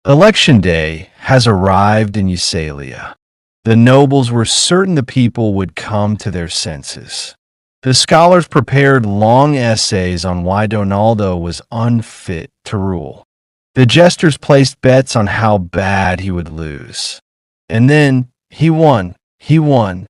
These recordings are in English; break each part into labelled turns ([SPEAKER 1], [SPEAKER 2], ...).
[SPEAKER 1] Election day has arrived in Eusalia. The nobles were certain the people would come to their senses. The scholars prepared long essays on why Donaldo was unfit to rule. The jesters placed bets on how bad he would lose. And then he won. He won.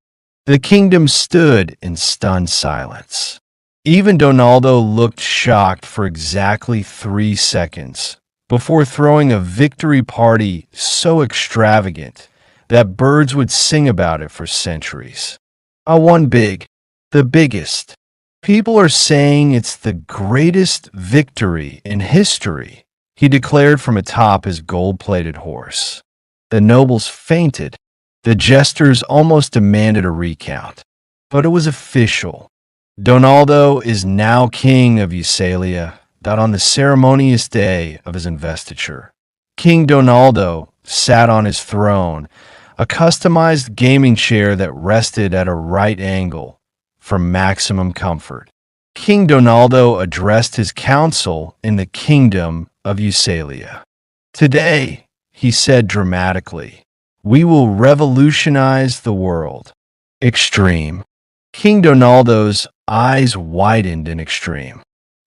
[SPEAKER 1] The kingdom stood in stunned silence. Even Donaldo looked shocked for exactly 3 seconds before throwing a victory party so extravagant that birds would sing about it for centuries. I won big, the biggest. People are saying it's the greatest victory in history, he declared from atop his gold-plated horse. The nobles fainted. The jesters almost demanded a recount. But it was official. Donaldo is now king of Eusalia, that on the ceremonious day of his investiture. King Donaldo sat on his throne, a customized gaming chair that rested at a right angle for maximum comfort. King Donaldo addressed his council in the kingdom of Eusalia. Today, he said dramatically, we will revolutionize the world. Extreme. King Donaldo's eyes widened in extreme.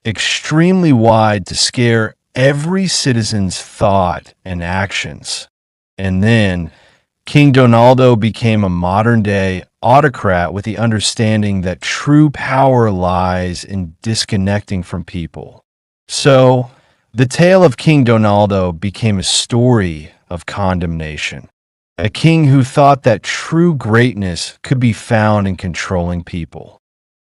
[SPEAKER 1] Extremely wide to scare every citizen's thought and actions. And then King Donaldo became a modern-day autocrat with the understanding that true power lies in disconnecting from people. So, the tale of King Donaldo became a story of condemnation. A king who thought that true greatness could be found in controlling people.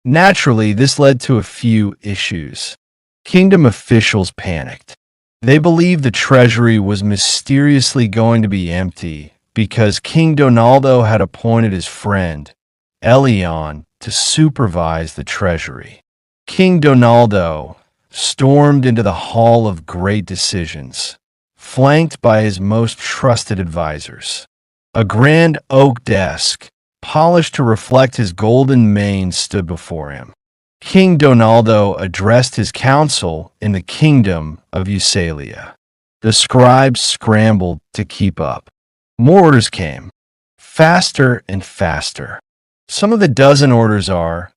[SPEAKER 1] Naturally, this led to a few issues. Kingdom officials panicked. They believed the treasury was mysteriously going to be empty because King Donaldo had appointed his friend, Elion, to supervise the treasury. King Donaldo stormed into the Hall of Great Decisions, flanked by his most trusted advisors. A grand oak desk, polished to reflect his golden mane, stood before him. King Donaldo addressed his council in the kingdom of Eusalia. The scribes scrambled to keep up. More orders came, faster and faster. Some of the dozen orders are: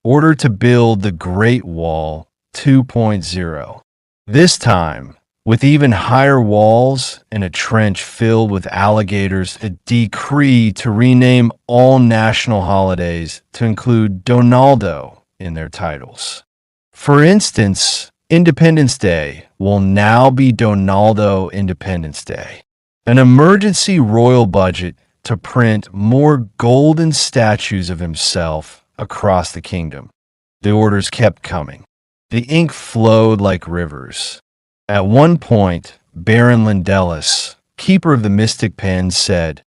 [SPEAKER 1] order to build the Great Wall 2.0. This time, with even higher walls and a trench filled with alligators, a decree to rename all national holidays to include Donaldo in their titles. For instance, Independence Day will now be Donaldo Independence Day. An emergency royal budget to print more golden statues of himself across the kingdom. The orders kept coming. The ink flowed like rivers. At one point, Baron Lindelis, keeper of the mystic pen, said,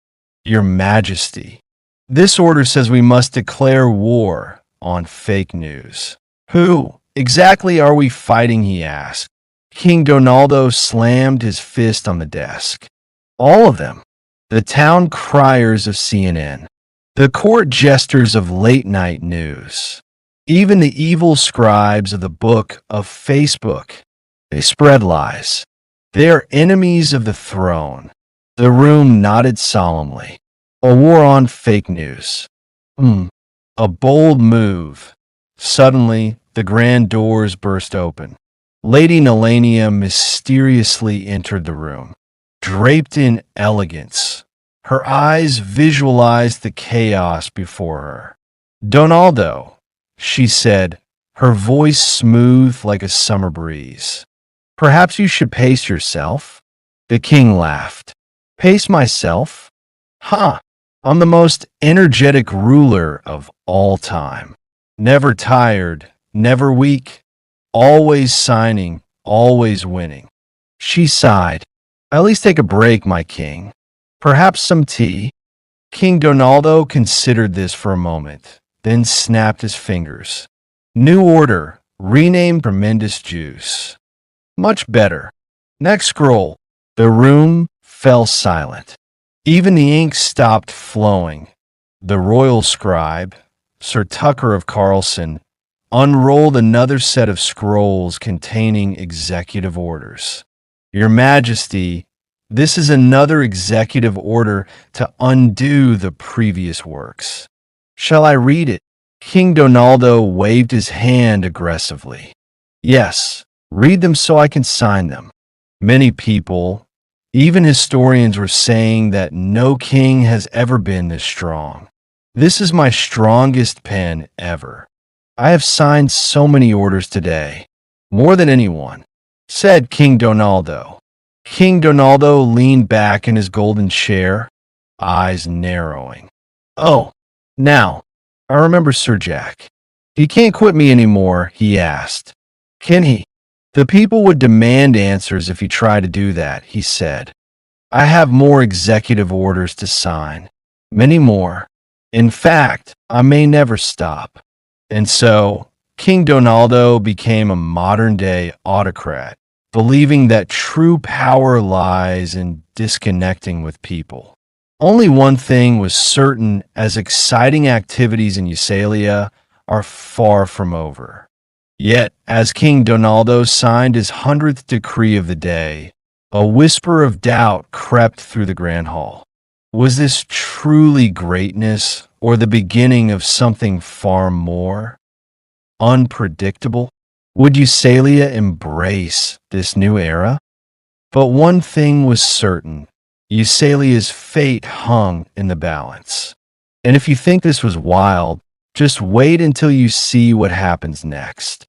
[SPEAKER 1] "Your Majesty, this order says we must declare war on fake news." Who exactly are we fighting, he asked. King Donaldo slammed his fist on the desk. All of them. The town criers of CNN. The court jesters of late-night news. Even the evil scribes of the book of Facebook. They spread lies. They are enemies of the throne. The room nodded solemnly. A war on fake news. A bold move. Suddenly, the grand doors burst open. Lady Nelania mysteriously entered the room, draped in elegance. Her eyes visualized the chaos before her. "Donaldo," she said, her voice smooth like a summer breeze. "Perhaps you should pace yourself?" The king laughed. "Pace myself? Huh, I'm the most energetic ruler of all time. Never tired, never weak, always signing, always winning." She sighed. "At least take a break, my king. Perhaps some tea?" King Donaldo considered this for a moment, then snapped his fingers. "New order, renamed Tremendous Juice." "Much better. Next scroll." The room fell silent. Even the ink stopped flowing. The royal scribe, Sir Tucker of Carlson, unrolled another set of scrolls containing executive orders. "Your Majesty, This is another executive order to undo the previous works. Shall I read it? King Donaldo waved his hand aggressively. Yes, read them so I can sign them. Many people, even historians, were saying that no king has ever been this strong. This is my strongest pen ever. I have signed so many orders today, more than anyone, said King Donaldo. King Donaldo leaned back in his golden chair, eyes narrowing. Oh, now, I remember Sir Jack. He can't quit me anymore, he asked. Can he? The people would demand answers if he tried to do that, he said. I have more executive orders to sign. Many more. In fact, I may never stop. And so, King Donaldo became a modern-day autocrat, believing that true power lies in disconnecting with people. Only one thing was certain, as exciting activities in Usalia are far from over. Yet, as King Donaldo signed his 100th decree of the day, a whisper of doubt crept through the grand hall. Was this truly greatness, or the beginning of something far more unpredictable? Would Usalia embrace this new era? But one thing was certain. Usalia's fate hung in the balance. And if you think this was wild, just wait until you see what happens next.